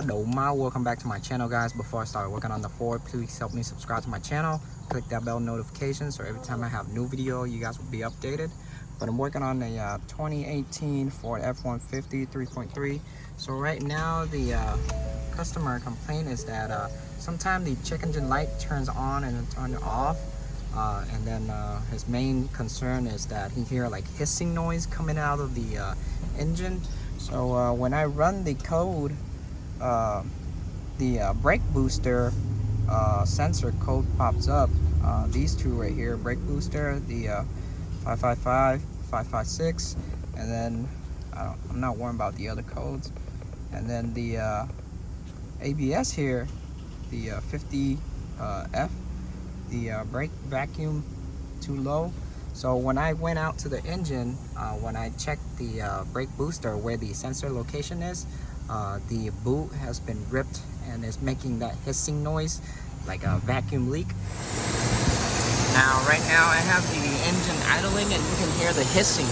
Hello, welcome back to my channel, guys. Before I start working on the Ford, please help me subscribe to my channel, click that bell notification so every time I have new video you guys will be updated. But I'm working on a 2018 Ford F150 3.3. so right now the customer complaint is that sometimes the check engine light turns on and then turns off, and then his main concern is that he hear like hissing noise coming out of the engine. So when I run the code, the brake booster sensor code pops up. These two right here, brake booster, the 555, 556, and then I'm not worrying about the other codes. And then the ABS here, the 50F, the brake vacuum too low. So when I went out to the engine, when I checked the brake booster where the sensor location is, the boot has been ripped and is making that hissing noise like a vacuum leak. Now right now I have the engine idling and you can hear the hissing.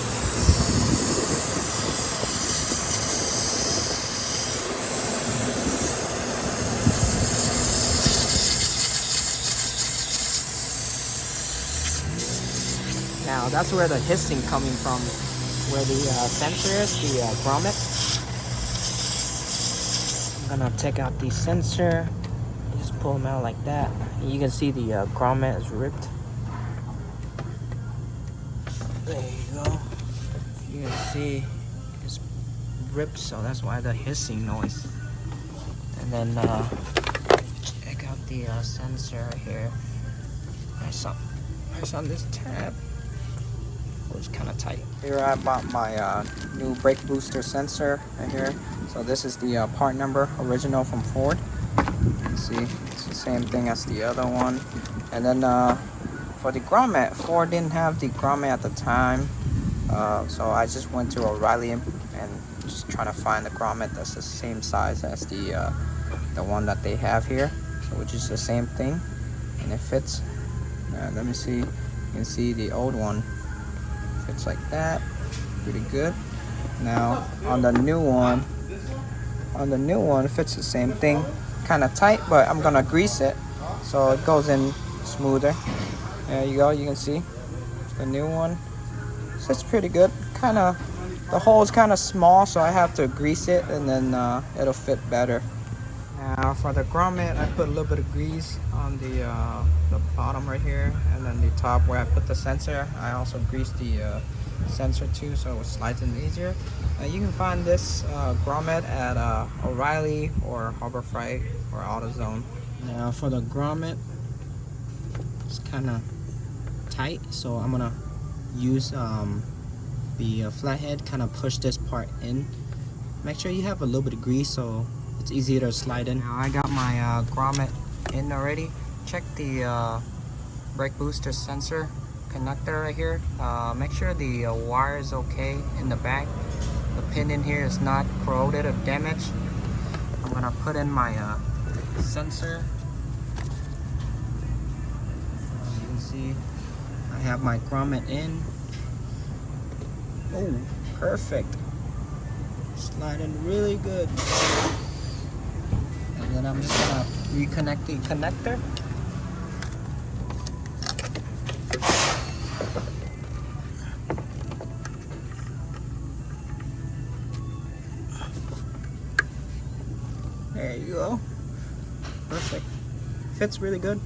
Now that's where the hissing coming from, where the sensor is, the grommet. I'm gonna take out the sensor, just pull them out like that. You can see the grommet is ripped. There you go. You can see it's ripped, so that's why the hissing noise. And then check out the sensor right here. Nice on this tab. It's kind of tight. Here I bought my new brake booster sensor right here. So this is the part number, original from Ford. You can see it's the same thing as the other one. And then for the grommet, Ford didn't have the grommet at the time, so I just went to O'Reilly and just trying to find the grommet that's the same size as the one that they have here, so which is the same thing, and it fits. Let me see. You can see the old one fits like that, pretty good. Now on the new one, it fits the same thing, kind of tight, but I'm gonna grease it so it goes in smoother. There you go. You can see the new one fits pretty good. The hole is kind of small, so I have to grease it and then it'll fit better. Now for the grommet, I put a little bit of grease on the bottom right here, and then the top where I put the sensor, I also greased the sensor too, so it slides in easier. You can find this grommet at O'Reilly or Harbor Freight or AutoZone. Now for the grommet, it's kind of tight, so I'm gonna use the flathead, kind of push this part in. Make sure you have a little bit of grease so it's easier to slide in. Now I got my grommet in already. Check the brake booster sensor connector right here. Make sure the wire is okay in the back. The pin in here is not corroded or damaged. I'm gonna put in my sensor. You can see I have my grommet in. Oh, perfect. Sliding really good. And then I'm just gonna reconnect the connector. There you go. Perfect. Fits really good.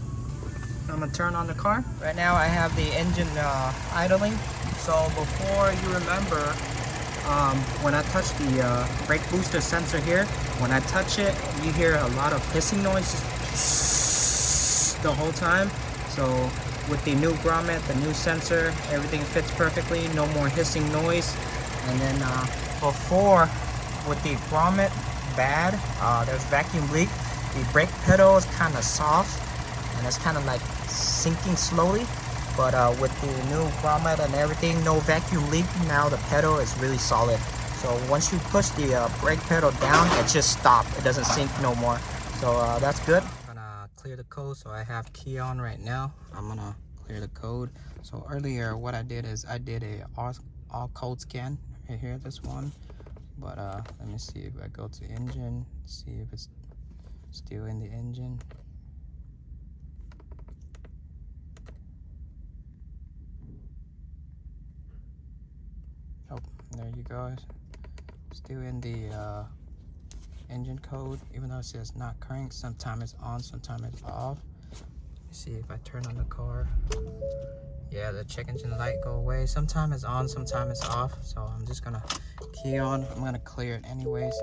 I'm gonna turn on the car. Right now I have the engine idling. So before, you remember when I touch the brake booster sensor here, when I touch it, you hear a lot of hissing noise the whole time. So with the new grommet, the new sensor, everything fits perfectly, no more hissing noise. And then before, with the grommet bad, there's vacuum leak. The brake pedal is kind of soft and it's kind of like sinking slowly. But with the new grommet and everything, no vacuum leak. Now the pedal is really solid. So once you push the brake pedal down, it just stops. It doesn't sink no more. So that's good. I'm gonna clear the code. So I have key on right now. I'm gonna clear the code. So earlier what I did is I did a all code scan right here, this one. But let me see if I go to engine, see if it's still in the engine. Oh, there you go. Still in the engine code, even though it says not crank. Sometimes it's on, sometimes it's off. Let's see if I turn on the car. Yeah, the check engine light go away. Sometimes it's on, sometimes it's off. So I'm just gonna key on. I'm gonna clear it anyways.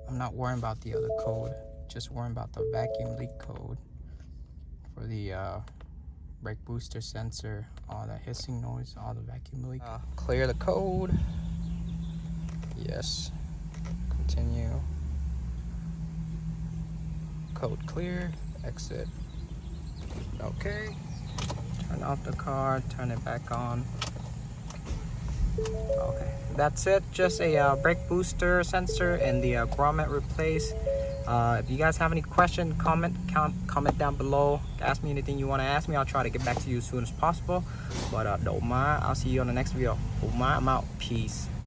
I'm not worrying about the other code, just worrying about the vacuum leak code for the brake booster sensor, all the hissing noise, all the vacuum leak. Clear the code. Yes. Continue. Code clear. Exit. Okay. Turn off the car. Turn it back on. Okay. That's it. Just a brake booster sensor and the grommet replace. If you guys have any questions, comment down below. Ask me anything you want to ask me. I'll try to get back to you as soon as possible. But don't mind. I'll see you on the next video. I'm out. Peace.